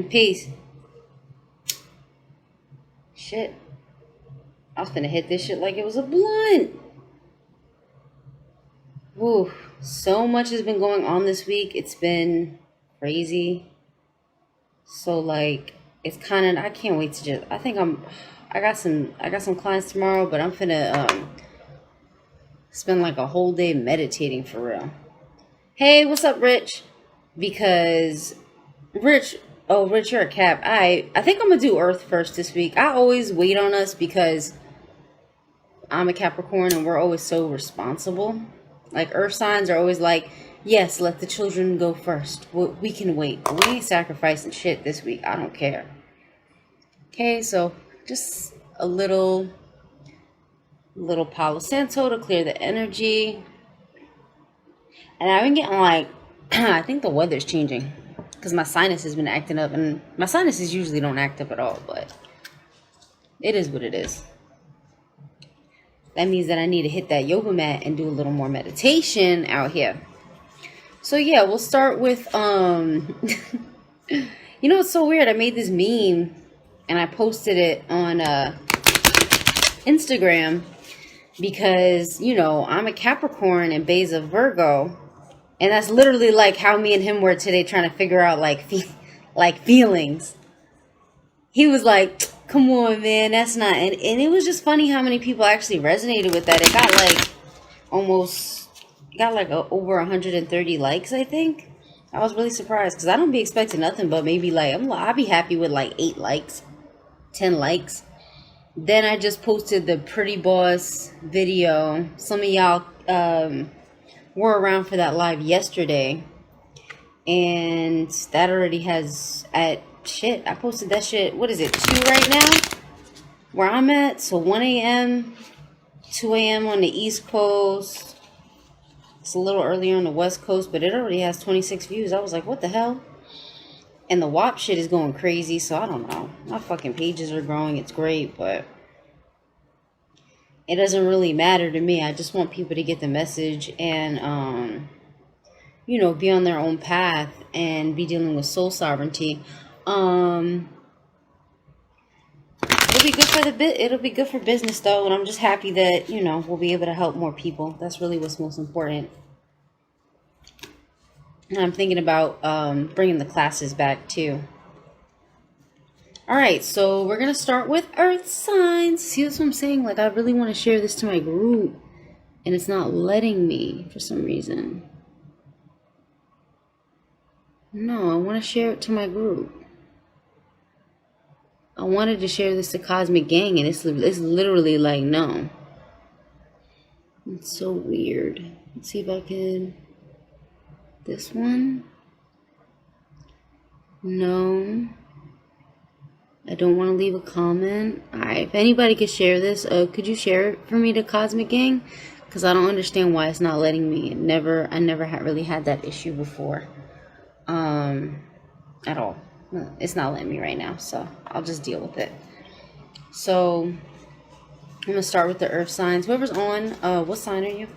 Peace. Shit. I was finna hit this shit like it was a blunt. Woo. So much has been going on this week. It's been crazy. So like, it's kind of, I can't wait to just, I got some clients tomorrow, but I'm finna spend like a whole day meditating for real. Hey, what's up, Rich? Because Rich, you're a Cap. I think I'm gonna do Earth first this week. I always wait on us because I'm a Capricorn and we're always so responsible. Like, Earth signs are always like, yes, let the children go first. We can wait. We ain't sacrificing shit this week. I don't care. Okay, so just a little Palo Santo to clear the energy. And I've been getting like, I think the weather's changing because my sinus has been acting up, and my sinuses usually don't act up at all, but it is what it is. That means that I need to hit that yoga mat and do a little more meditation out here. So yeah, we'll start with, you know, it's so weird. I made this meme and I posted it on Instagram because, you know, I'm a Capricorn and Bay's a Virgo. And that's literally like how me and him were today, trying to figure out like feelings. He was like, come on, man, that's not. And it was just funny how many people actually resonated with that. It got like over 130 likes, I think. I was really surprised because I don't be expecting nothing but maybe like, I'll be happy with like 8 likes, 10 likes. Then I just posted the Pretty Boss video. Some of y'all were around for that live yesterday, and that already has I posted that shit, what is it, 2 right now where I'm at, so 1 a.m. 2 a.m. on the East Coast. It's a little earlier on the West Coast, but it already has 26 views. I was like, what the hell? And the WAP shit is going crazy, so I don't know. My fucking pages are growing. It's great, but it doesn't really matter to me. I just want people to get the message and, you know, be on their own path and be dealing with soul sovereignty. It'll be good for it'll be good for business though, and I'm just happy that, you know, we'll be able to help more people. That's really what's most important. And I'm thinking about bringing the classes back too. All right, so we're going to start with Earth signs. See, that's what I'm saying? Like, I really want to share this to my group, and it's not letting me for some reason. No, I want to share it to my group. I wanted to share this to Cosmic Gang, and it's literally like, no. It's so weird. Let's see if I can... This one? No. I don't want to leave a comment. Alright, if anybody could share this, could you share it for me to Cosmic Gang? Because I don't understand why it's not letting me. I never really had that issue before. At all. It's not letting me right now, so I'll just deal with it. So, I'm going to start with the Earth signs. Whoever's on, what sign are you?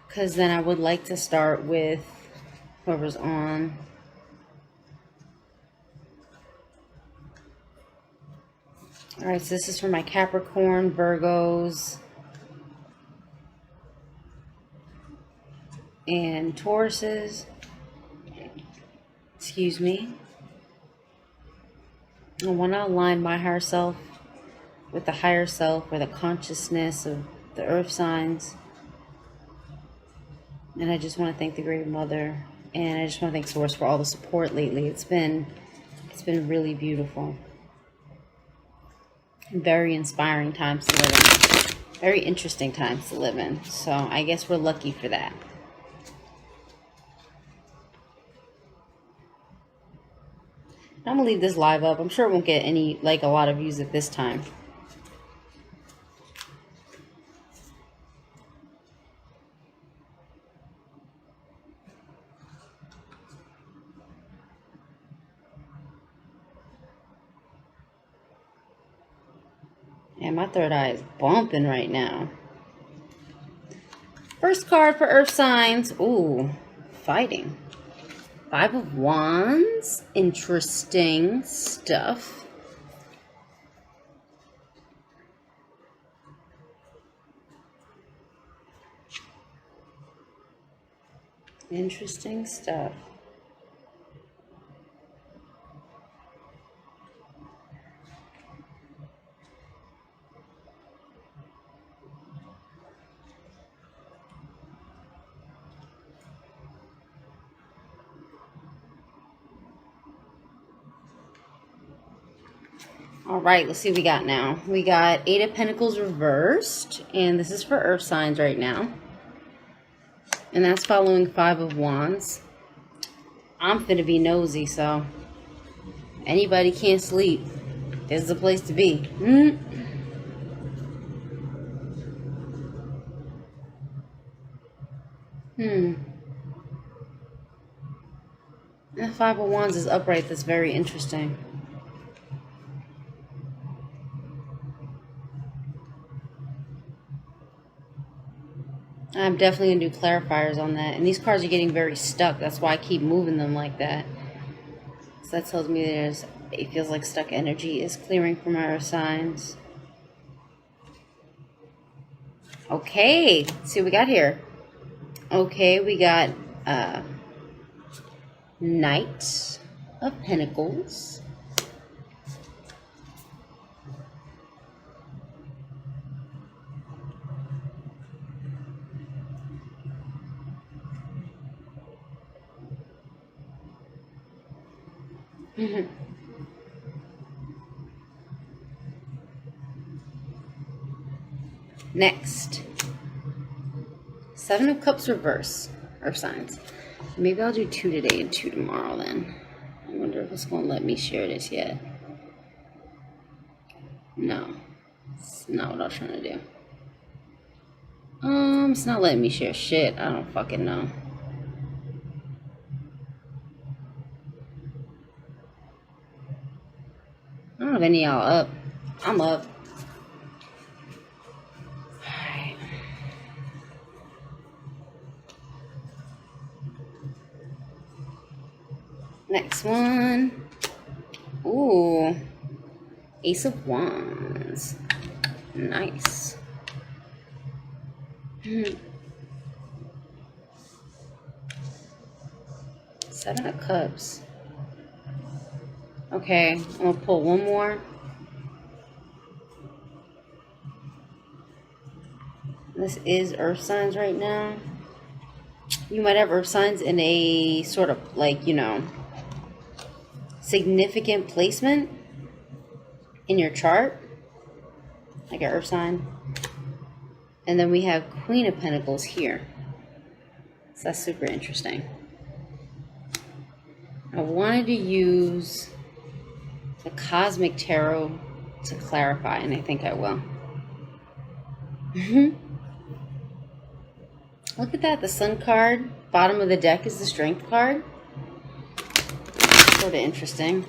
Because then I would like to start with whoever's on. Alright, so this is for my Capricorn, Virgos, and Tauruses. Excuse me. I want to align my higher self with the higher self, or the consciousness of the Earth signs. And I just want to thank the Great Mother, and I just want to thank Source for all the support lately. It's been really beautiful. Very inspiring times to live in. Very interesting times to live in. So I guess we're lucky for that. I'm going to leave this live up. I'm sure it won't get a lot of views at this time. And my third eye is bumping right now. First card for Earth signs. Ooh, fighting. Five of Wands. Interesting stuff. Interesting stuff. All right, let's see what we got now. We got Eight of Pentacles reversed, and this is for Earth signs right now. And that's following Five of Wands. I'm finna be nosy, so anybody can't sleep. This is the place to be. That Five of Wands is upright. That's very interesting. I'm definitely going to do clarifiers on that. And these cards are getting very stuck. That's why I keep moving them like that. So that tells me it feels like stuck energy is clearing from our signs. Okay, let's see what we got here. Okay, we got Knight of Pentacles. Next, Seven of Cups reverse, Earth signs. Maybe I'll do 2 today and 2 tomorrow then. I wonder if it's going to let me share this yet. No, it's not what I was trying to do. It's not letting me share shit. I don't fucking know. I don't have any of y'all up. I'm up. Alright. Next one. Ooh. Ace of Wands. Nice. Seven of Cups. Okay, I'm going to pull one more. This is Earth signs right now. You might have Earth signs in a sort of like, significant placement in your chart. Like an Earth sign. And then we have Queen of Pentacles here. So that's super interesting. I wanted to use the Cosmic Tarot to clarify, and I think I will. Look at that, the Sun card. Bottom of the deck is the Strength card. Sort of interesting.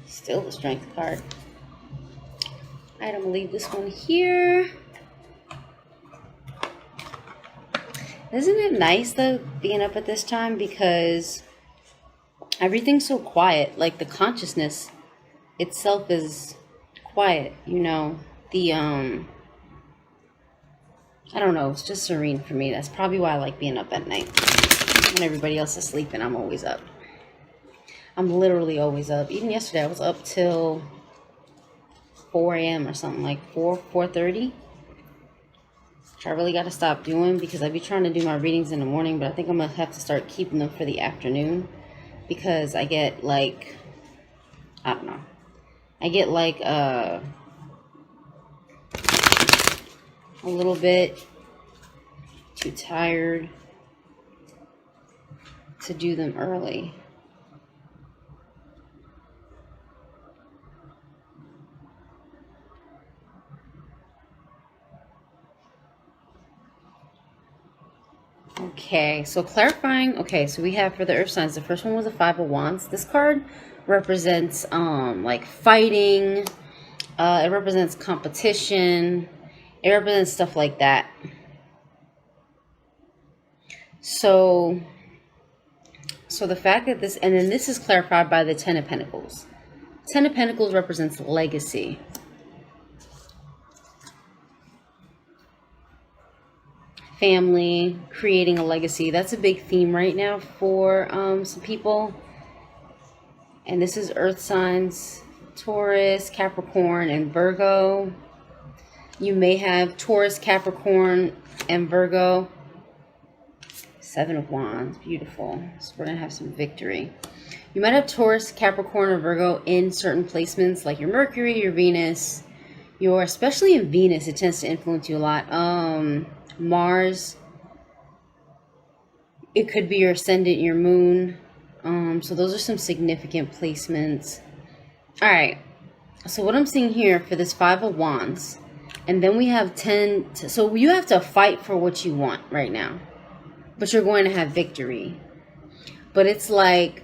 Still the Strength card. Alright, I'm going to leave this one here. Isn't it nice, though, being up at this time? Because everything's so quiet. Like, the consciousness itself is quiet, The, I don't know. It's just serene for me. That's probably why I like being up at night. When everybody else is sleeping, I'm always up. I'm literally always up. Even yesterday, I was up till 4 a.m. or something, like 4:30. Which I really got to stop doing because I be trying to do my readings in the morning, but I think I'm going to have to start keeping them for the afternoon because I get like, I don't know. I get like a little bit too tired to do them early. Okay, so clarifying. Okay, so we have for the Earth signs, the first one was a Five of Wands. This card represents like fighting. It represents competition. It represents stuff like that. So So the fact that this, and then this is clarified by the Ten of Pentacles. Ten of Pentacles represents legacy. Family, creating a legacy. That's a big theme right now for some people. And this is earth signs, Taurus, Capricorn, and Virgo. You may have Taurus, Capricorn, and Virgo. Seven of Wands, beautiful. So we're going to have some victory. You might have Taurus, Capricorn, or Virgo in certain placements, like your Mercury, your Venus. Especially in Venus, it tends to influence you a lot. Mars, it could be your ascendant, your moon. So those are some significant placements. All right. So what I'm seeing here for this Five of Wands, and then we have 10. So you have to fight for what you want right now, but you're going to have victory. But it's like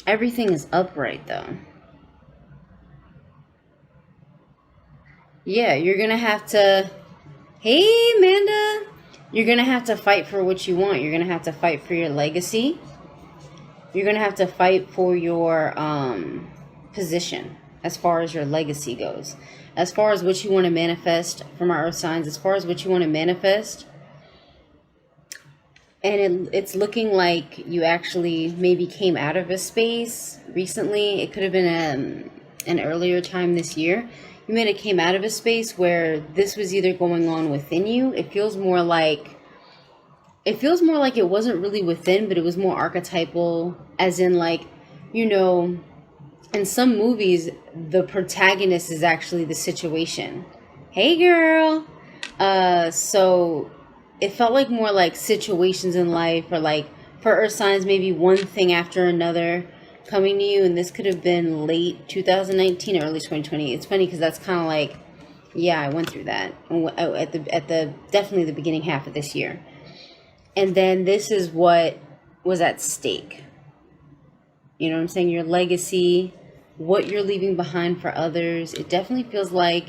everything is upright though. Yeah, you're going to have to, hey, Amanda, you're going to have to fight for what you want. You're going to have to fight for your legacy. You're going to have to fight for your position as far as your legacy goes. As far as what you want to manifest from our earth signs, as far as what you want to manifest. And it's looking like you actually maybe came out of a space recently. It could have been an earlier time this year. You may have came out of a space where this was either going on within you. It feels more like it wasn't really within, but it was more archetypal, as in like, in some movies, the protagonist is actually the situation. Hey girl. So it felt like more like situations in life, or like for earth signs, maybe one thing after another coming to you, and this could have been late 2019 or early 2020. It's funny because that's kind of like, yeah, I went through that at the definitely the beginning half of this year. And then this is what was at stake. You know what I'm saying? Your legacy, what you're leaving behind for others. It definitely feels like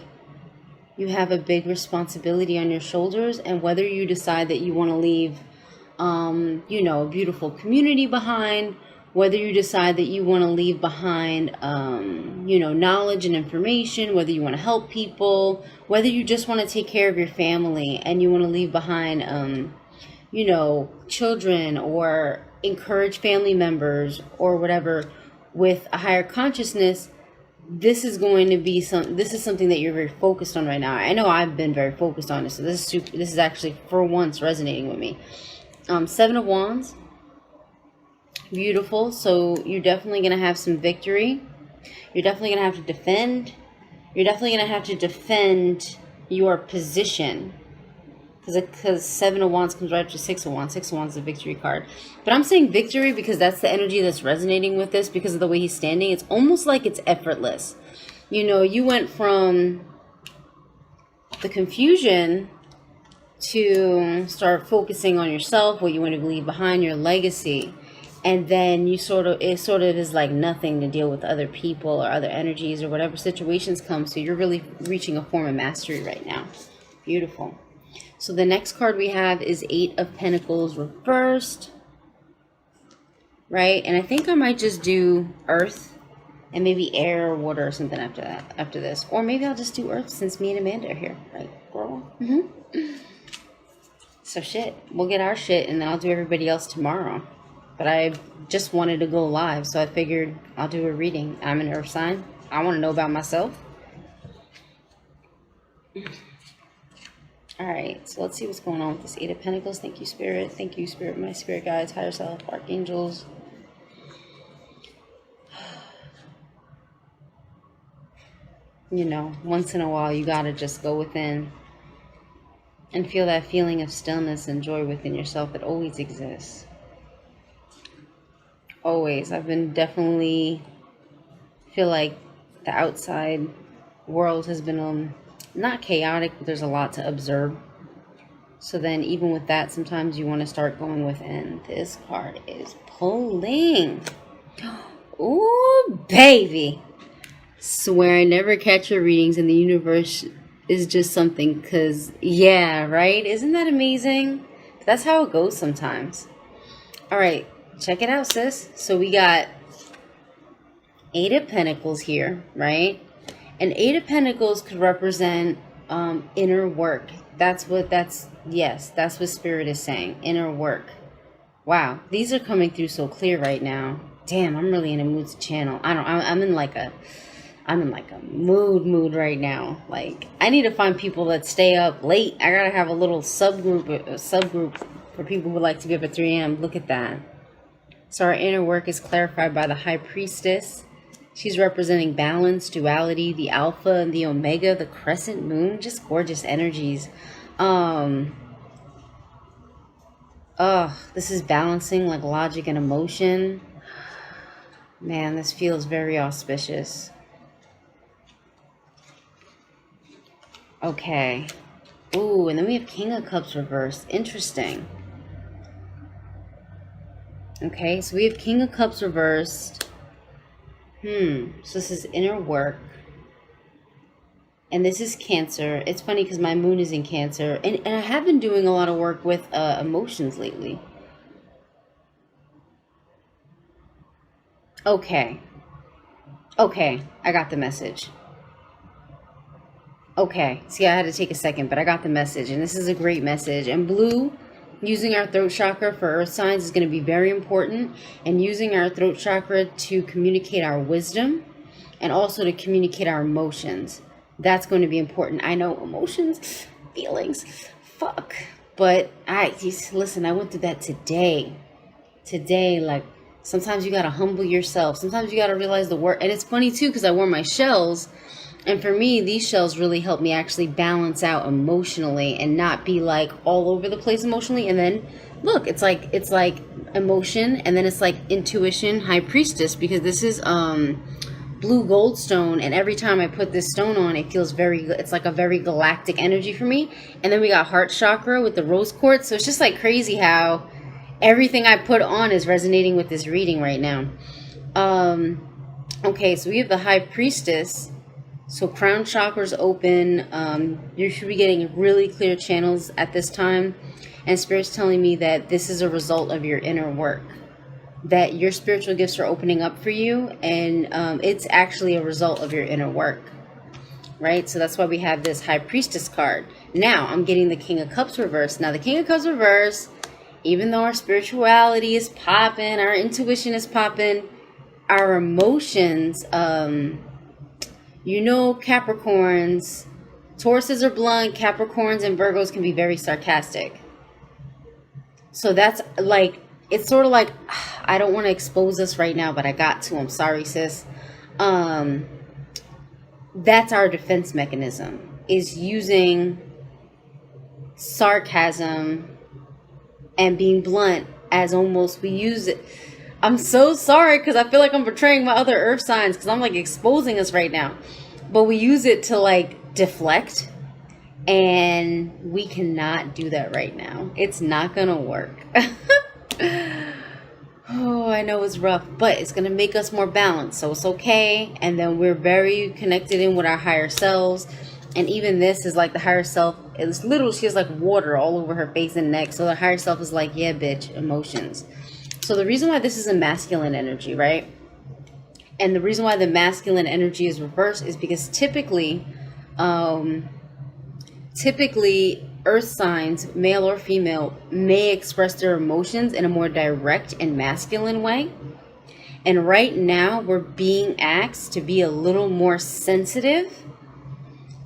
you have a big responsibility on your shoulders, and whether you decide that you want to leave, a beautiful community behind, whether you decide that you want to leave behind, knowledge and information, whether you want to help people, whether you just want to take care of your family and you want to leave behind, children, or encourage family members or whatever with a higher consciousness. This is something that you're very focused on right now. I know I've been very focused on this, so this is actually for once resonating with me. Seven of Wands. Beautiful. So you're definitely going to have some victory. You're definitely going to have to defend. You're definitely going to have to defend your position. Because Seven of Wands comes right after Six of Wands. Six of Wands is a victory card. But I'm saying victory because that's the energy that's resonating with this, because of the way he's standing. It's almost like it's effortless. You went from the confusion to start focusing on yourself, what you want to leave behind, your legacy. And then it sort of is like nothing to deal with other people or other energies or whatever situations come. So you're really reaching a form of mastery right now. Beautiful. So the next card we have is Eight of Pentacles reversed. Right? And I think I might just do Earth and maybe air or water or something after this. Or maybe I'll just do Earth since me and Amanda are here. Right, girl? So shit. We'll get our shit and then I'll do everybody else tomorrow. But I just wanted to go live, so I figured I'll do a reading. I'm an earth sign. I want to know about myself. All right, so let's see what's going on with this Eight of Pentacles. Thank you, Spirit. Thank you, Spirit, my spirit guides, higher self, archangels. Once in a while, you got to just go within and feel that feeling of stillness and joy within yourself that always exists. Always. I've been definitely feel like the outside world has been not chaotic, but there's a lot to observe. So then even with that, sometimes you want to start going within. This card is pulling. Ooh, baby. Swear I never catch your readings and the universe is just something, because, yeah, right? Isn't that amazing? That's how it goes sometimes. All right, check it out, sis. So we got 8 of Pentacles here, right? And 8 of Pentacles could represent inner work. That's what Spirit is saying. Inner work. Wow, these are coming through so clear right now. Damn, I'm really in a mood to channel. I'm in like a mood right now. Like, I need to find people that stay up late. I gotta have a little subgroup for people who like to be up at 3 a.m. Look at that. So our inner work is clarified by the High Priestess. She's representing balance, duality, the Alpha and the Omega, the Crescent Moon. Just gorgeous energies. This is balancing like logic and emotion. Man, this feels very auspicious. Okay. Ooh, and then we have King of Cups reversed. Interesting. Okay, so we have King of Cups reversed. So this is inner work. And this is Cancer. It's funny because my moon is in Cancer. And I have been doing a lot of work with emotions lately. Okay. Okay, I got the message. Okay, see, I had to take a second, but I got the message. And this is a great message. And blue, using our throat chakra for earth signs is going to be very important. And using our throat chakra to communicate our wisdom and also to communicate our emotions. That's going to be important. I know emotions, feelings, fuck. But listen, I went through that today. Today, like, sometimes you got to humble yourself. Sometimes you got to realize the work. And it's funny too, because I wore my shells. And for me, these shells really help me actually balance out emotionally and not be like all over the place emotionally. And then look, it's like emotion, and then it's like intuition, High Priestess, because this is blue goldstone, and every time I put this stone on, it feels it's like a very galactic energy for me. And then we got heart chakra with the rose quartz. So it's just like crazy how everything I put on is resonating with this reading right now. Okay, so we have the High Priestess. So crown chakra's open. You should be getting really clear channels at this time. And Spirit's telling me that this is a result of your inner work. That your spiritual gifts are opening up for you. And it's actually a result of your inner work. Right? So that's why we have this High Priestess card. Now, I'm getting the King of Cups reversed. Now, the King of Cups reversed, even though our spirituality is popping, our intuition is popping, our emotions... you know, Capricorns, Tauruses are blunt, Capricorns and Virgos can be very sarcastic. So that's like, it's sort of like, I don't want to expose us right now, but I got to. I'm sorry, sis. That's our defense mechanism, is using sarcasm and being blunt as almost, we use it. I'm so sorry because I feel like I'm betraying my other earth signs because I'm like exposing us right now. But we use it to like deflect, and we cannot do that right now. It's not going to work. Oh, I know it's rough, but it's going to make us more balanced. So it's okay. And then we're very connected in with our higher selves. And even this is like the higher self. It's literally, she has like water all over her face and neck. So the higher self is like, yeah, bitch, emotions. So the reason why this is a masculine energy, right? And the reason why the masculine energy is reversed is because typically earth signs, male or female, may express their emotions in a more direct and masculine way. And right now we're being asked to be a little more sensitive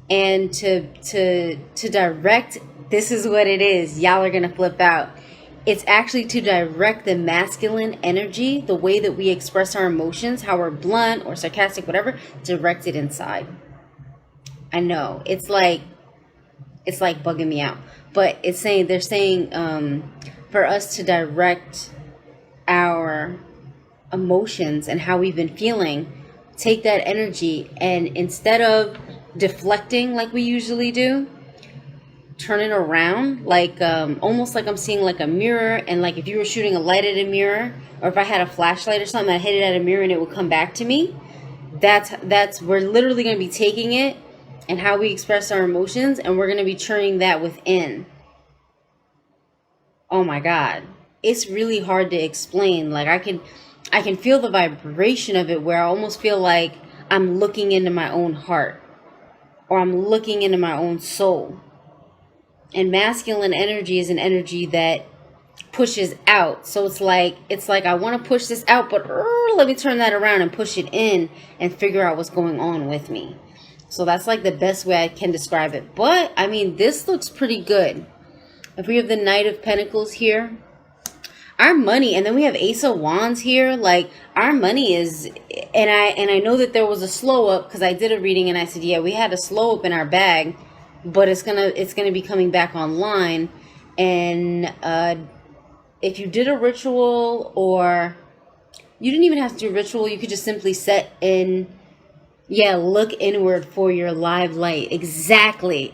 and to direct. This is what it is. Y'all are going to flip out. It's actually to direct the masculine energy, the way that we express our emotions, how we're blunt or sarcastic, whatever, direct it inside. I know, it's like bugging me out. But they're saying for us to direct our emotions and how we've been feeling, take that energy and instead of deflecting like we usually do, turn it around, like almost like I'm seeing like a mirror, and like if you were shooting a light at a mirror, or if I had a flashlight or something, I hit it at a mirror and it would come back to me. That's we're literally going to be taking it and how we express our emotions, and we're going to be turning that within. oh my God, it's really hard to explain. Like I can feel the vibration of it, where I almost feel like I'm looking into my own heart, or I'm looking into my own soul. And masculine energy is an energy that pushes out. So it's like I want to push this out, but let me turn that around and push it in and figure out what's going on with me. So that's like the best way I can describe it. But I mean, this looks pretty good. If we have the Knight of Pentacles here, our money, and then we have Ace of Wands here, like our money is, and I know that there was a slow up, because I did a reading and I said, yeah, we had a slow up in our bag, but it's gonna be coming back online. And if you did a ritual, or you didn't even have to do a ritual, you could just simply set in, yeah, look inward for your live light. Exactly.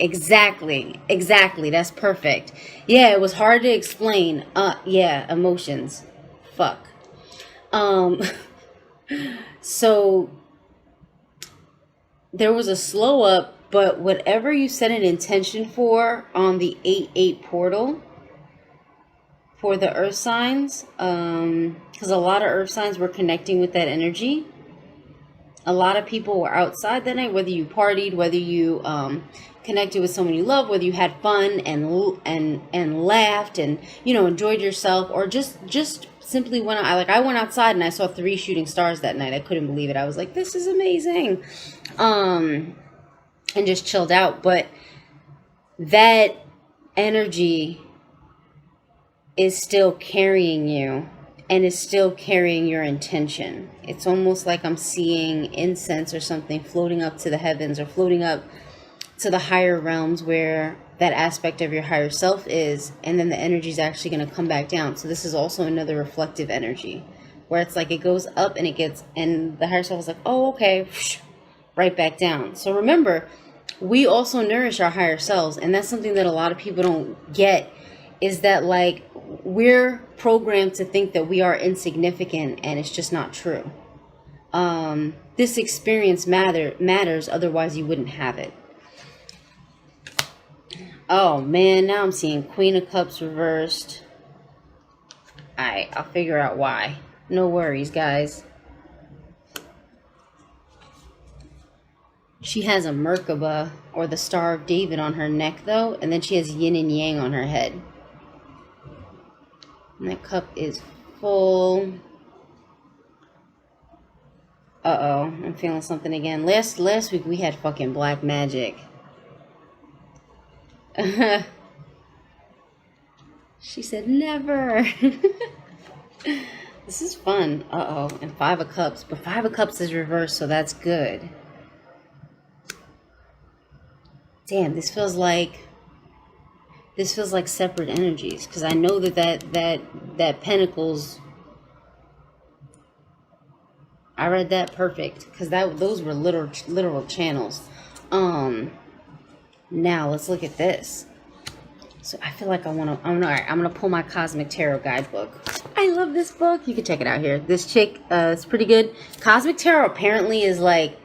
That's perfect. Yeah, it was hard to explain. Yeah, emotions. Fuck. So there was a slow up, but whatever you set an intention for on the 8/8 portal for the earth signs, because a lot of earth signs were connecting with that energy. A lot of people were outside that night, whether you partied, whether you connected with someone you love, whether you had fun and laughed and, you know, enjoyed yourself, or just simply went out. Like I went outside and I saw 3 shooting stars that night. I couldn't believe it. I was like, this is amazing. And just chilled out. But that energy is still carrying you, and is still carrying your intention. It's almost like I'm seeing incense or something floating up to the heavens, or floating up to the higher realms where that aspect of your higher self is, and then the energy is actually going to come back down. So this is also another reflective energy, where it's like it goes up and it gets, and the higher self is like, oh, okay, right back down. So remember, we also nourish our higher selves, and that's something that a lot of people don't get, is that like we're programmed to think that we are insignificant, and it's just not true. This experience matters, otherwise you wouldn't have it. Oh man, now I'm seeing Queen of Cups reversed. Alright, I'll figure out why. No worries, guys. She has a Merkaba, or the Star of David, on her neck though, and then she has yin and yang on her head. And that cup is full. Uh-oh, I'm feeling something again. Last week we had fucking black magic. She said never. This is fun. Uh-oh, and 5 of Cups. But 5 of Cups is reversed, so that's good. Damn, this feels like separate energies, because I know that Pentacles, I read that perfect, because those were literal channels. Now let's look at this. So I feel like I'm gonna pull my Cosmic Tarot guidebook. I love this book. You can check it out here. This chick, it's pretty good. Cosmic Tarot apparently is like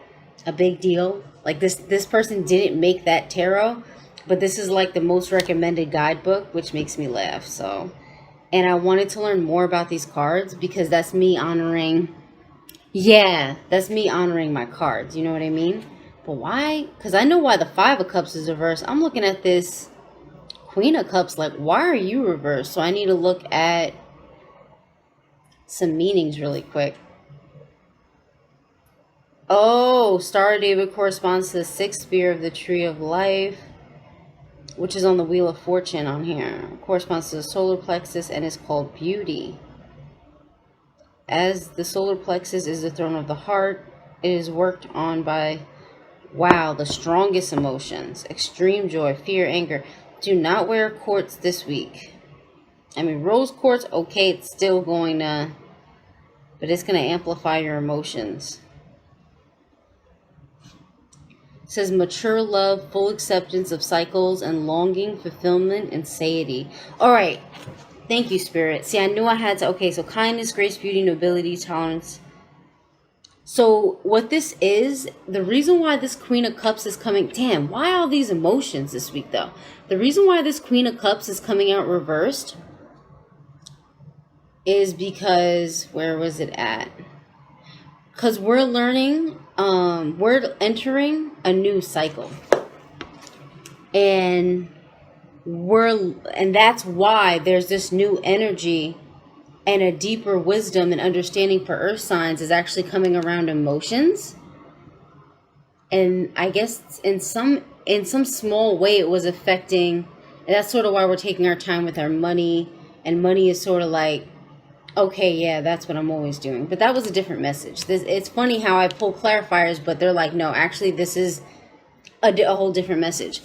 a big deal. Like this person didn't make that tarot, but this is like the most recommended guidebook, which makes me laugh. So, and I wanted to learn more about these cards, because that's me honoring, yeah, that's me honoring my cards. You know what I mean? But why? Because I know why the 5 of Cups is reversed. I'm looking at this Queen of Cups like, why are you reversed? So I need to look at some meanings really quick. Oh, Star of David corresponds to the 6th sphere of the Tree of Life, which is on the Wheel of Fortune on here. It corresponds to the solar plexus and is called beauty. As the solar plexus is the throne of the heart, it is worked on by, wow, the strongest emotions: extreme joy, fear, anger. Do not wear quartz this week. I mean, rose quartz, okay, it's still going to, but it's going to amplify your emotions. It says mature love, full acceptance of cycles and longing, fulfillment, and satiety. All right. Thank you, Spirit. See, I knew I had to. Okay, so kindness, grace, beauty, nobility, tolerance. So what this is, the reason why this Queen of Cups is coming, damn, why all these emotions this week though? The reason why this Queen of Cups is coming out reversed is because, where was it at? Because we're learning, we're entering a new cycle. And that's why there's this new energy and a deeper wisdom and understanding for earth signs is actually coming around emotions. And I guess in some small way it was affecting, and that's sort of why we're taking our time with our money. And money is sort of like, okay, yeah, that's what I'm always doing. But that was a different message. It's funny how I pull clarifiers, but they're like, no, actually this is a whole different message.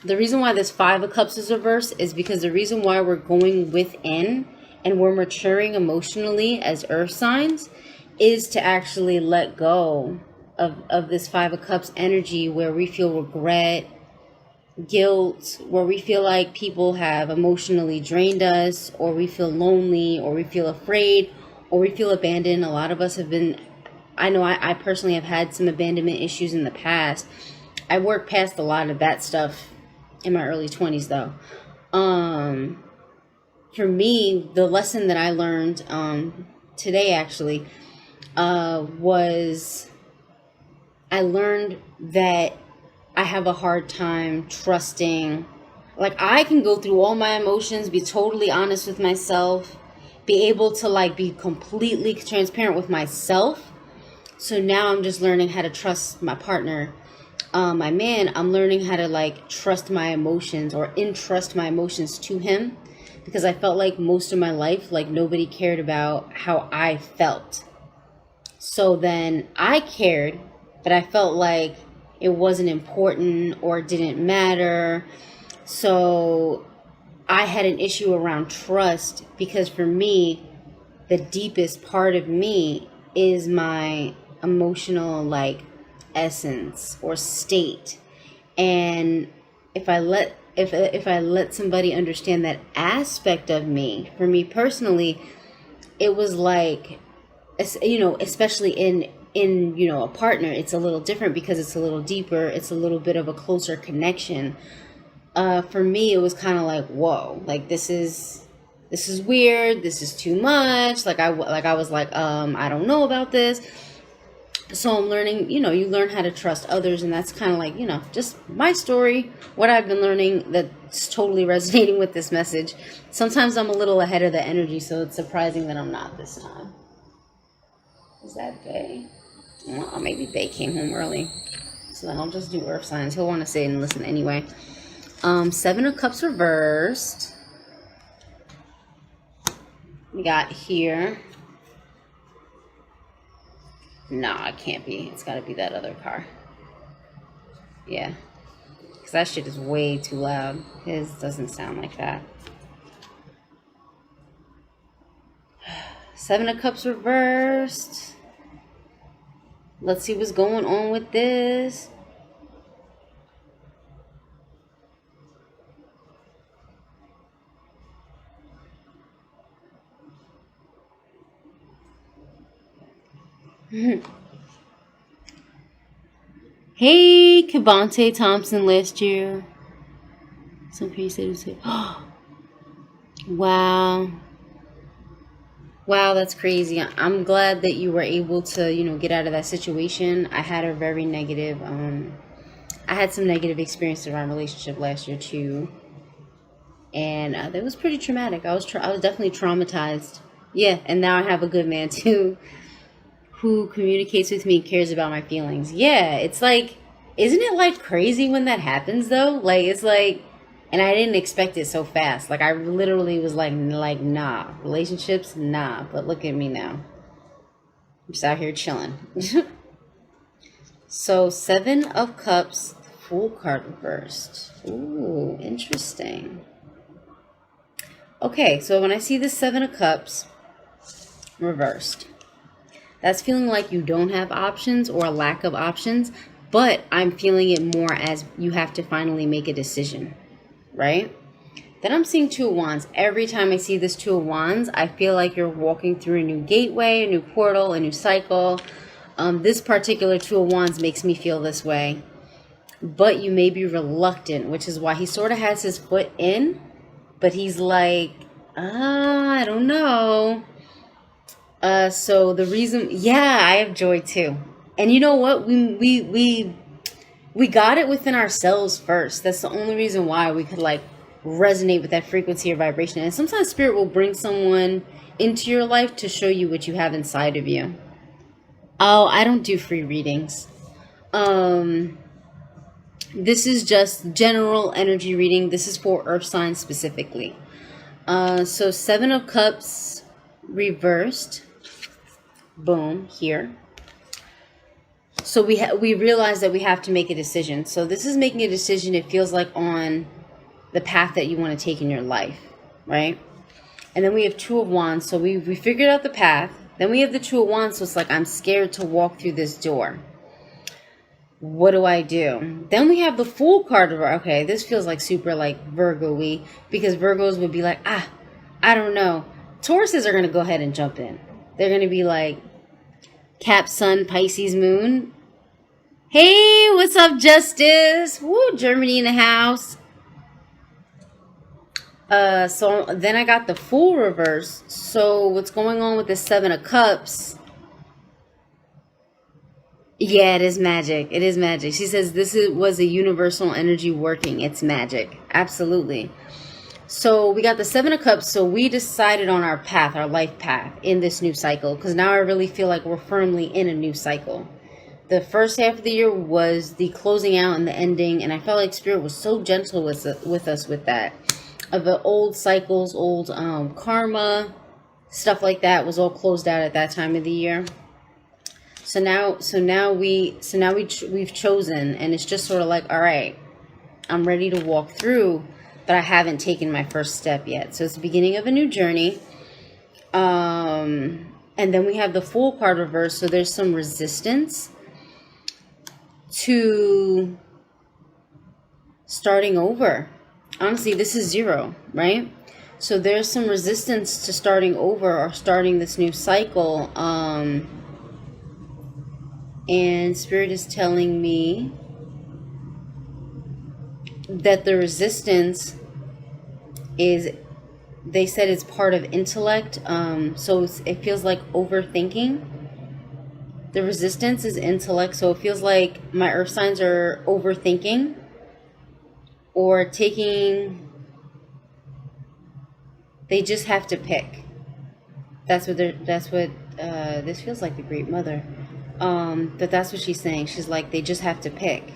The reason why this 5 of Cups is reversed is because the reason why we're going within and we're maturing emotionally as earth signs is to actually let go of this 5 of Cups energy where we feel regret, guilt, where we feel like people have emotionally drained us, or we feel lonely, or we feel afraid, or we feel abandoned. A lot of us have been, I know I personally have had some abandonment issues in the past. I worked past a lot of that stuff in my early 20s though. For me, the lesson that I learned today actually was I learned that I have a hard time trusting. Like, I can go through all my emotions, be totally honest with myself, be able to like be completely transparent with myself. So now I'm just learning how to trust my partner, my man. I'm learning how to like trust my emotions or entrust my emotions to him, because I felt like most of my life, like nobody cared about how I felt. So then I cared, but I felt like it wasn't important or didn't matter. So I had an issue around trust, because for me, the deepest part of me is my emotional like essence or state. And if I let somebody understand that aspect of me, for me personally, it was like, you know, especially in you know, a partner, it's a little different because it's a little deeper, it's a little bit of a closer connection. For me, it was kind of like, whoa, like this is weird, this is too much. Like I was like, I don't know about this. So I'm learning, you know, you learn how to trust others, and that's kind of like, you know, just my story, what I've been learning that's totally resonating with this message. Sometimes I'm a little ahead of the energy, so it's surprising that I'm not this time. Is that Bay? Well, maybe Bay came home early. So then I'll just do earth signs. He'll want to sit and listen anyway. 7 of Cups reversed. We got here. Nah, it can't be. It's got to be that other car. Yeah. Because that shit is way too loud. His doesn't sound like that. 7 of Cups reversed. Let's see what's going on with this. Hey, Cavante Thompson last year. Some people said it was, wow. Wow, that's crazy. I'm glad that you were able to, you know, get out of that situation. I had a very negative, I had some negative experiences around relationship last year too. And that was pretty traumatic. I was definitely traumatized. Yeah, and now I have a good man too, who communicates with me and cares about my feelings. Yeah, it's like, isn't it like crazy when that happens though? Like, it's like, and I didn't expect it so fast. Like, I literally was like, nah, relationships, nah. But look at me now. I'm just out here chilling. So 7 of Cups, Fool card reversed. Ooh, interesting. Okay, so when I see the 7 of Cups reversed, that's feeling like you don't have options or a lack of options, but I'm feeling it more as you have to finally make a decision, right? Then I'm seeing 2 of Wands. Every time I see this 2 of Wands, I feel like you're walking through a new gateway, a new portal, a new cycle. This particular 2 of Wands makes me feel this way. But you may be reluctant, which is why he sort of has his foot in, but he's like, I don't know. So the reason, yeah, I have joy too. And you know what? We got it within ourselves first. That's the only reason why we could like resonate with that frequency or vibration. And sometimes spirit will bring someone into your life to show you what you have inside of you. Oh, I don't do free readings. This is just general energy reading. This is for earth signs specifically. So 7 of Cups reversed. Boom, here. So we realize that we have to make a decision. So this is making a decision, it feels like, on the path that you want to take in your life, right? And then we have 2 of Wands. So we figured out the path. Then we have the 2 of Wands. So it's like, I'm scared to walk through this door. What do I do? Then we have the Fool card. Okay, this feels like super like Virgo-y, because Virgos would be like, I don't know. Tauruses are going to go ahead and jump in. They're going to be like, Cap, Sun, Pisces, Moon. Hey, what's up, Justice? Woo, Germany in the house. So then I got the Fool reverse. So what's going on with the 7 of Cups? Yeah, it is magic. It is magic. She says was a universal energy working. It's magic. Absolutely. So we got the 7 of Cups. So we decided on our path, our life path in this new cycle. Because now I really feel like we're firmly in a new cycle. The first half of the year was the closing out and the ending. And I felt like Spirit was so gentle with us with that. Of the old cycles, old karma, stuff like that was all closed out at that time of the year. So now we've chosen, and it's just sort of like, all right, I'm ready to walk through, but I haven't taken my first step yet. So it's the beginning of a new journey. And then we have the Fool card reversed. So there's some resistance to starting over. Honestly, this is 0, right? So there's some resistance to starting over or starting this new cycle. And Spirit is telling me that the resistance is, they said it's part of intellect. So it feels like overthinking. The resistance is intellect. So it feels like my earth signs are overthinking or taking, they just have to pick. That's what this feels like the Great Mother. But that's what she's saying. She's like, they just have to pick.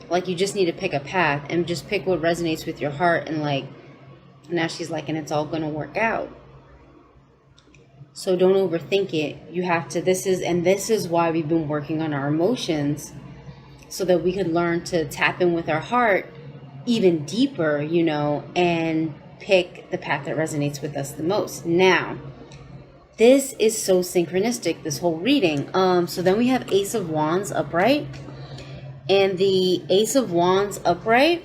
Like, you just need to pick a path and just pick what resonates with your heart. And like, now she's like, and it's all going to work out. So don't overthink it. You have to, this is why we've been working on our emotions, so that we could learn to tap in with our heart even deeper, you know, and pick the path that resonates with us the most. Now, this is so synchronistic, this whole reading. So then we have Ace of Wands upright. And the Ace of Wands upright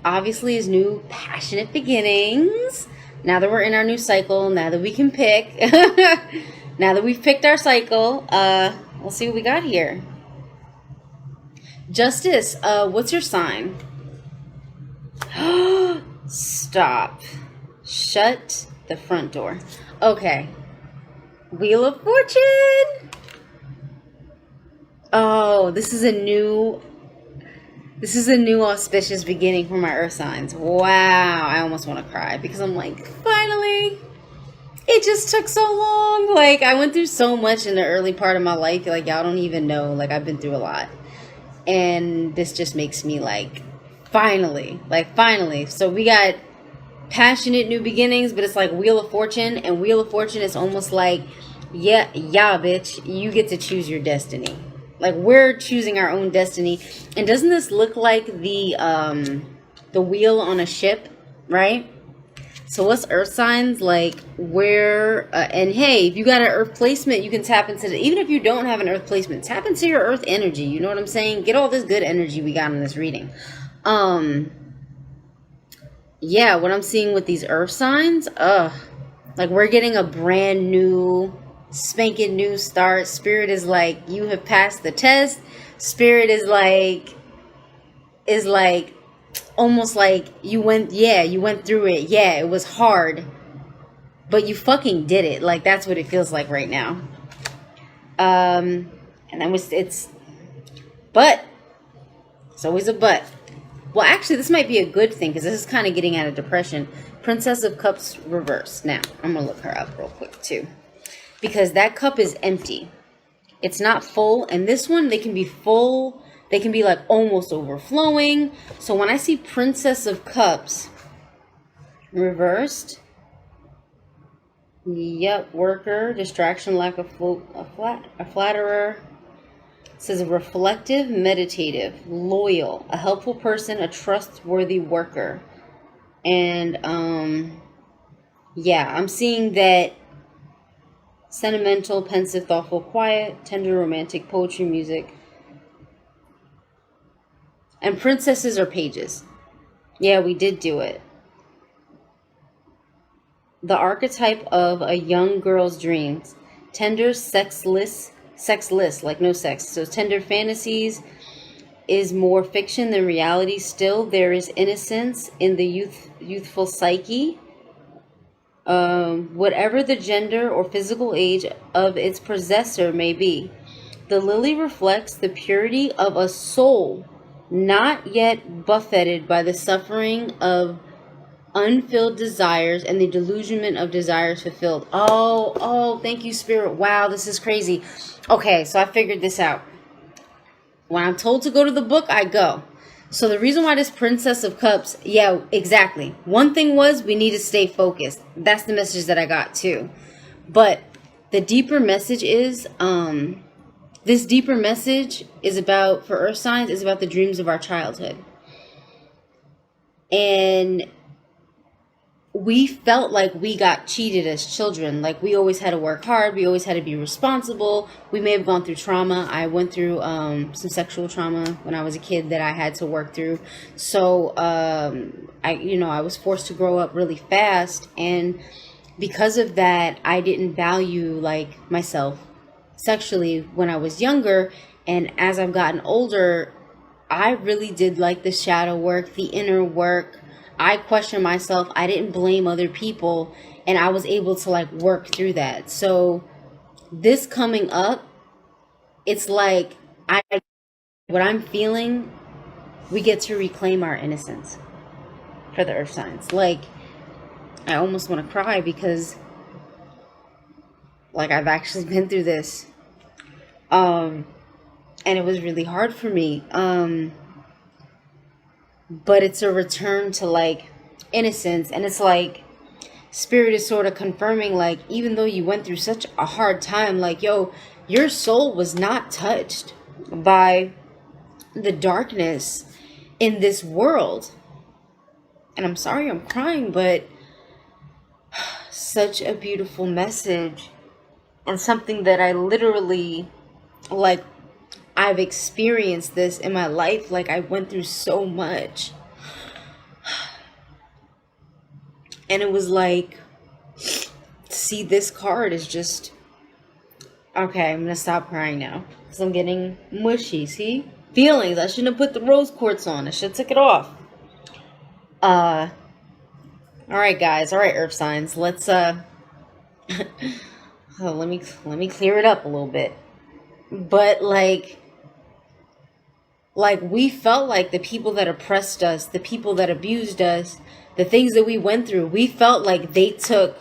obviously is new passionate beginnings. Now that we're in our new cycle, now that we can pick, now that we've picked our cycle, we'll see what we got here. Justice, what's your sign? Stop. Shut the front door. Okay. Wheel of Fortune. Oh, this is a new auspicious beginning for my earth signs. Wow, I almost want to cry, because I'm like, finally. It just took so long. Like, I went through so much in the early part of my life. Like, y'all don't even know. Like, I've been through a lot. And this just makes me like, finally. So we got passionate new beginnings, but it's like Wheel of Fortune. And Wheel of Fortune is almost like, yeah, bitch, you get to choose your destiny. Like, we're choosing our own destiny. And doesn't this look like the wheel on a ship, right? So what's earth signs? Like, where, and hey, if you got an earth placement, you can tap into even if you don't have an earth placement, tap into your earth energy. You know what I'm saying? Get all this good energy we got in this reading. Yeah, what I'm seeing with these earth signs, like, we're getting a brand new, spanking new start. Spirit is like, you have passed the test. Spirit is like almost like you went through it. Yeah, it was hard, but you fucking did it. Like, that's what it feels like right now. And then but it's always a but. Well, actually, this might be a good thing because this is kind of getting out of depression. Princess of Cups reversed. Now, I'm going to look her up real quick, too. Because that cup is empty. It's not full. And this one, they can be full. They can be, like, almost overflowing. So when I see Princess of Cups reversed, yep, worker, distraction, lack of a flatterer. It says reflective, meditative, loyal, a helpful person, a trustworthy worker. And, yeah, I'm seeing that sentimental, pensive, thoughtful, quiet, tender, romantic, poetry, music. And princesses are pages. Yeah, we did do it. The archetype of a young girl's dreams. Tender, sexless, like no sex. So tender fantasies is more fiction than reality. Still, there is innocence in the youthful psyche. Whatever the gender or physical age of its possessor may be. The lily reflects the purity of a soul not yet buffeted by the suffering of unfilled desires and the delusionment of desires fulfilled. Oh, thank you, Spirit. Wow, this is crazy. Okay, so I figured this out. When I'm told to go to the book, I go. So the reason why this Princess of Cups, yeah, exactly. One thing was we need to stay focused. That's the message that I got too. But the deeper message is, this deeper message is about, for Earth signs, is about the dreams of our childhood. And we felt like we got cheated as children. Like we always had to work hard. We always had to be responsible. We may have gone through trauma. I went through some sexual trauma when I was a kid that I had to work through. So I was forced to grow up really fast, and because of that, I didn't value like myself sexually when I was younger. And as I've gotten older, I really did like the shadow work, the inner work. I questioned myself. I didn't blame other people, and I was able to like work through that. So this coming up, it's like what I'm feeling, we get to reclaim our innocence for the Earth signs. Like I almost want to cry because like I've actually been through this. And it was really hard for me. But it's a return to like innocence, and it's like Spirit is sort of confirming, like, even though you went through such a hard time, like, yo, your soul was not touched by the darkness in this world. And I'm sorry I'm crying, but such a beautiful message, and something that I literally, like, I've experienced this in my life. Like I went through so much, and it was like, see, this card is just, okay, I'm gonna stop crying now because I'm getting mushy. See, feelings. I shouldn't have put the rose quartz on. I should have took it off. All right, guys. All right, Earth signs. Let's let me clear it up a little bit. But like we felt like the people that oppressed us, the people that abused us, the things that we went through, we felt like they took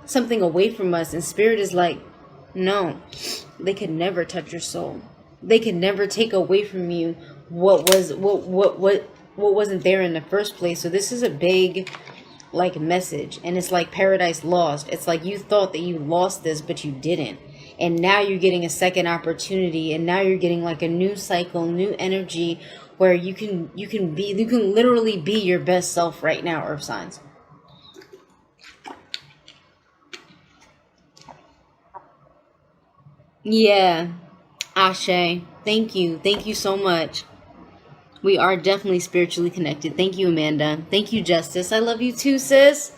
something away from us. And Spirit is like, no, they could never touch your soul. They could never take away from you what wasn't there in the first place. So this is a big like message, and it's like paradise lost. It's like you thought that you lost this, but you didn't. And now you're getting a second opportunity, and now you're getting like a new cycle, new energy, where you can literally be your best self right now, Earth signs. Yeah, Ashe, thank you so much. We are definitely spiritually connected. Thank you, Amanda. Thank you, Justice. I love you too, sis.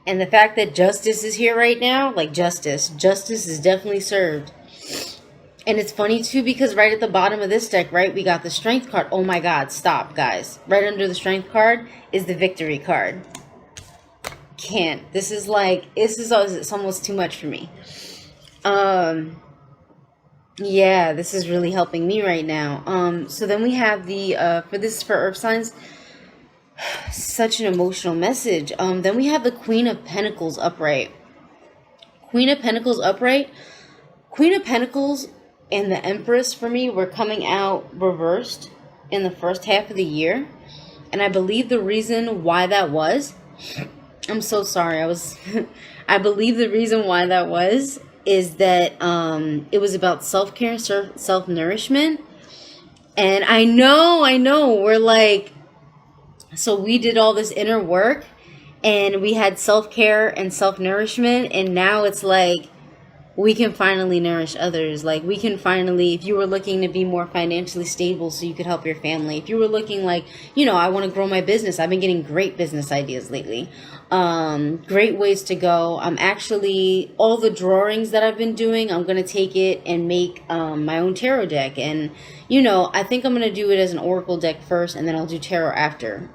And the fact that Justice is here right now, like Justice is definitely served. And it's funny too, because right at the bottom of this deck, right, we got the Strength card. Oh my God, stop, guys. Right under the Strength card is the Victory card. can't. This is like, it's almost too much for me. Yeah, this is really helping me right now. So then we have the for Earth signs, such an emotional message. Then we have the Queen of Pentacles upright. Queen of Pentacles upright. Queen of Pentacles and the Empress for me were coming out reversed in the first half of the year. And I believe the reason why that was, I'm so sorry, I believe the reason why that was is that it was about self-care and self-nourishment. And I know, we're like, so we did all this inner work and we had self-care and self-nourishment, and now it's like we can finally nourish others. Like, we can finally, if you were looking to be more financially stable so you could help your family, if you were looking like, I want to grow my business, I've been getting great business ideas lately. Great ways to go. I'm actually, all the drawings that I've been doing, I'm going to take it and make my own tarot deck. And, I think I'm going to do it as an oracle deck first, and then I'll do tarot after.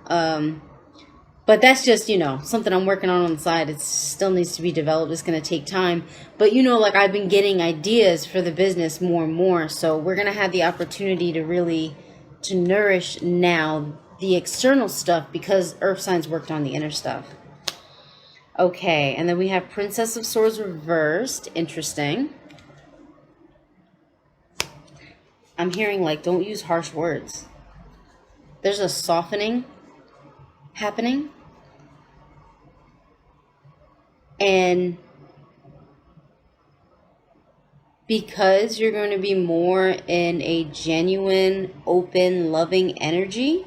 But that's just, something I'm working on the side. It still needs to be developed. It's going to take time. But, like, I've been getting ideas for the business more and more. So we're going to have the opportunity to really, to nourish now the external stuff, because Earth signs worked on the inner stuff. Okay, and then we have Princess of Swords reversed. Interesting. I'm hearing, like, don't use harsh words. There's a softening happening. And because you're going to be more in a genuine, open, loving energy,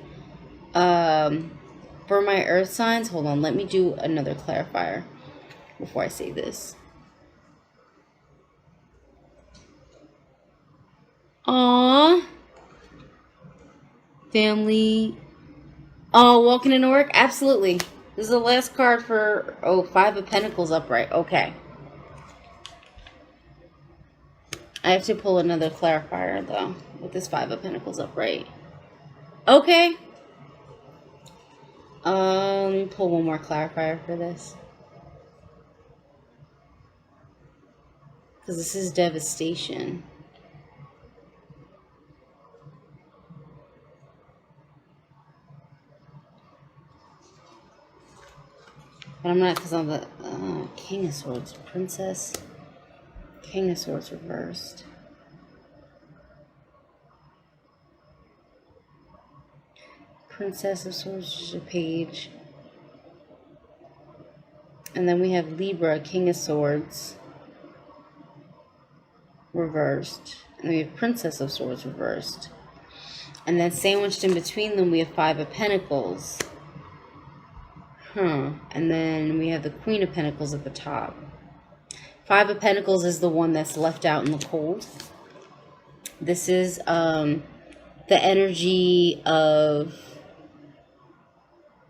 for my Earth signs, hold on, let me do another clarifier before I say this. Aww. Family. Oh, walking into work? Absolutely. This is the last card for, Five of Pentacles upright. Okay. I have to pull another clarifier, though, with this Five of Pentacles upright. Okay. Let me pull one more clarifier for this. Because this is devastation. But I'm not, because I'm the King of Swords, Princess. King of Swords reversed. Princess of Swords is a page. And then we have Libra, King of Swords reversed. And we have Princess of Swords reversed. And then sandwiched in between them, we have Five of Pentacles. And then we have the Queen of Pentacles at the top. Five of Pentacles is the one that's left out in the cold. This is the energy of,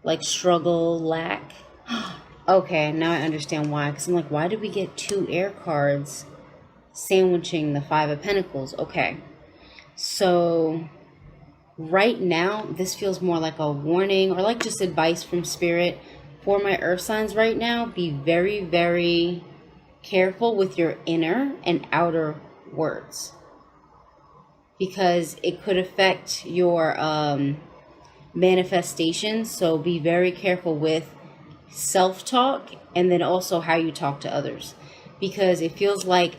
like, struggle, lack. Okay, now I understand why. Because I'm like, why did we get two air cards sandwiching the Five of Pentacles? Okay. So right now, this feels more like a warning or like just advice from Spirit. For my Earth signs right now, be very, very careful with your inner and outer words. Because it could affect your manifestation. So be very careful with self-talk and then also how you talk to others. Because it feels like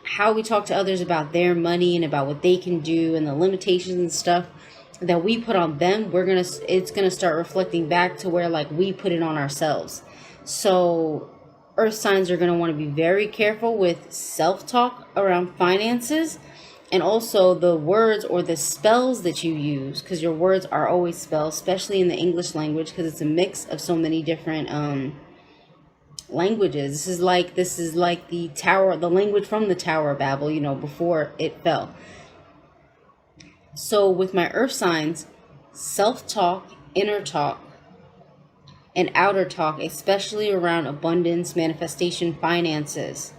how we talk to others about their money and about what they can do and the limitations and stuff that we put on them, it's gonna start reflecting back to where, like, we put it on ourselves. So Earth signs are gonna want to be very careful with self-talk around finances, and also the words or the spells that you use, because your words are always spells, especially in the English language, because it's a mix of so many different languages. This is like the language from the Tower of Babel, before it fell. So with my Earth signs, self-talk, inner talk, and outer talk, especially around abundance, manifestation, finances,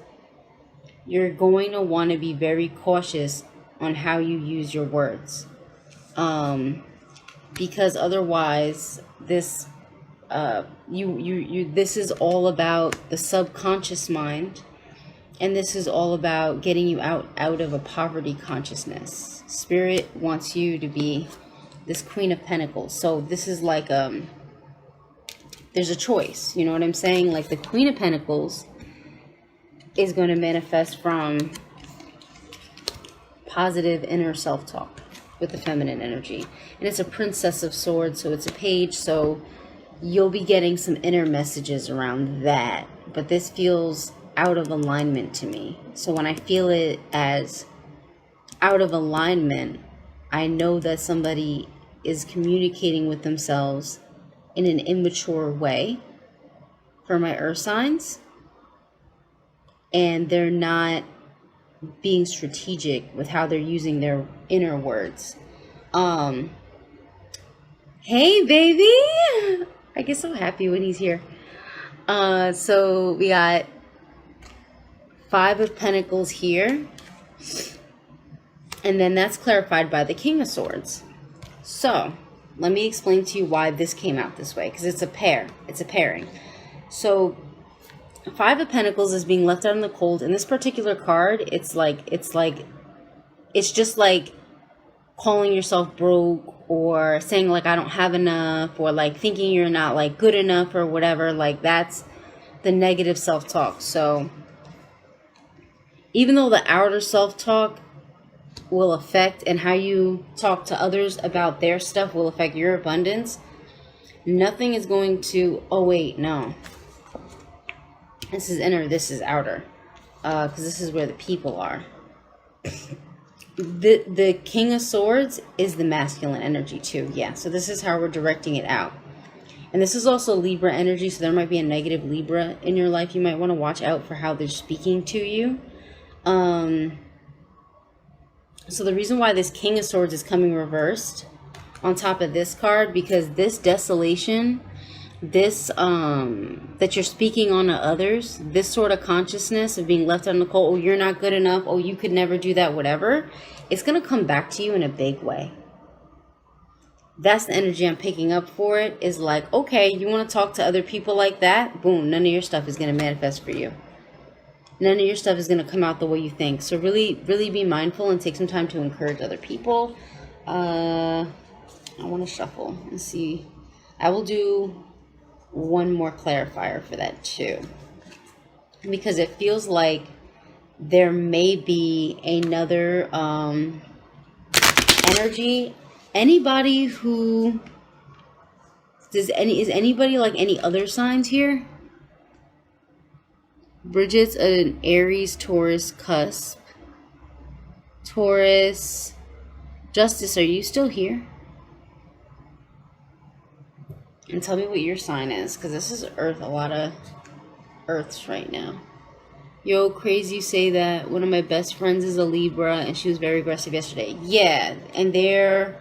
you're going to want to be very cautious on how you use your words. Because otherwise, this this is all about the subconscious mind, and this is all about getting you out of a poverty consciousness. Spirit wants you to be this Queen of Pentacles. So this is like there's a choice, you know what I'm saying? Like the Queen of Pentacles is going to manifest from positive inner self-talk with the feminine energy. And it's a Princess of Swords, so it's a page, so you'll be getting some inner messages around that. But this feels out of alignment to me. So when I feel it as out of alignment, I know that somebody is communicating with themselves in an immature way for my earth signs, and they're not being strategic with how they're using their inner words. Hey baby, I get so happy when he's here. So we got 5 of Pentacles here, and then that's clarified by the King of Swords. So let me explain to you why this came out this way, because it's a pair. It's a pairing. So 5 of Pentacles is being left out in the cold. In this particular card, it's just like calling yourself broke, or saying like I don't have enough, or like thinking you're not like good enough or whatever. Like that's the negative self-talk. So even though the outer self-talk will affect, and how you talk to others about their stuff will affect your abundance, nothing is going to, oh wait, no. This is inner, this is outer. Because this is where the people are. The King of Swords is the masculine energy too. Yeah, so this is how we're directing it out. And this is also Libra energy, so there might be a negative Libra in your life. You might want to watch out for how they're speaking to you. So the reason why this King of Swords is coming reversed on top of this card, because this desolation, this that you're speaking on to others, this sort of consciousness of being left out in the cold, oh you're not good enough, oh you could never do that, whatever, it's going to come back to you in a big way. That's the energy I'm picking up for it, is like, okay, you want to talk to other people like that, boom, none of your stuff is going to manifest for you. None of your stuff is going to come out the way you think. So really be mindful and take some time to encourage other people. I want to shuffle and see. I will do one more clarifier for that too, because it feels like there may be another energy. Anybody who is anybody like any other signs here? Bridget's an Aries, Taurus cusp. Taurus. Justice, are you still here? And tell me what your sign is, because this is Earth, a lot of Earths right now. Yo, crazy you say that. One of my best friends is a Libra, and she was very aggressive yesterday. Yeah, and you're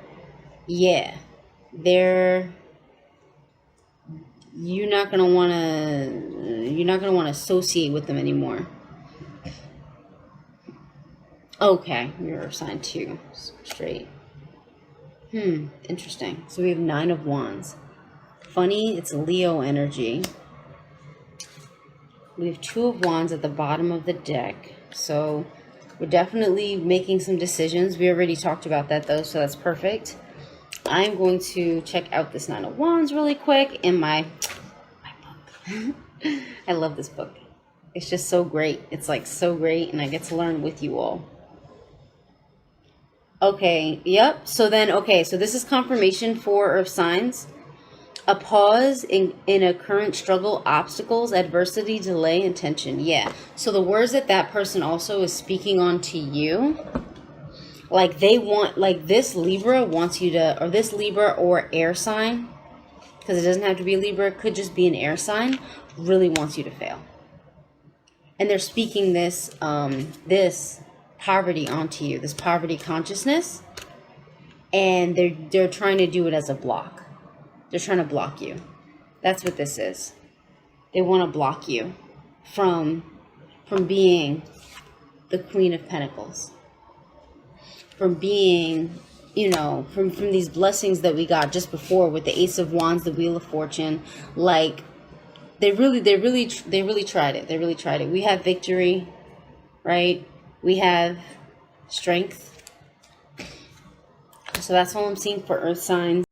not gonna wanna associate with them anymore. Okay, you're assigned 2 straight. Interesting. So we have 9 of Wands. Funny, it's Leo energy. We have 2 of Wands at the bottom of the deck. So we're definitely making some decisions. We already talked about that though, so that's perfect. I'm going to check out this 9 of Wands really quick in my book. I love this book. It's just so great. It's like so great, and I get to learn with you all. Okay, yep. So then, okay, so this is confirmation for Earth signs. A pause in a current struggle, obstacles, adversity, delay, and tension. Yeah. So the words that person also is speaking on to you, like they want, like this Libra wants you to, or this Libra or air sign, because it doesn't have to be a Libra, it could just be an air sign, really wants you to fail. And they're speaking this, this poverty onto you, this poverty consciousness, and they're trying to do it as a block. They're trying to block you. That's what this is. They want to block you from being the Queen of Pentacles, from being you know, from these blessings that we got just before with the Ace of Wands, the Wheel of Fortune. Like, they really tried it. They really tried it. We have victory, right? We have strength. So that's all I'm seeing for earth signs.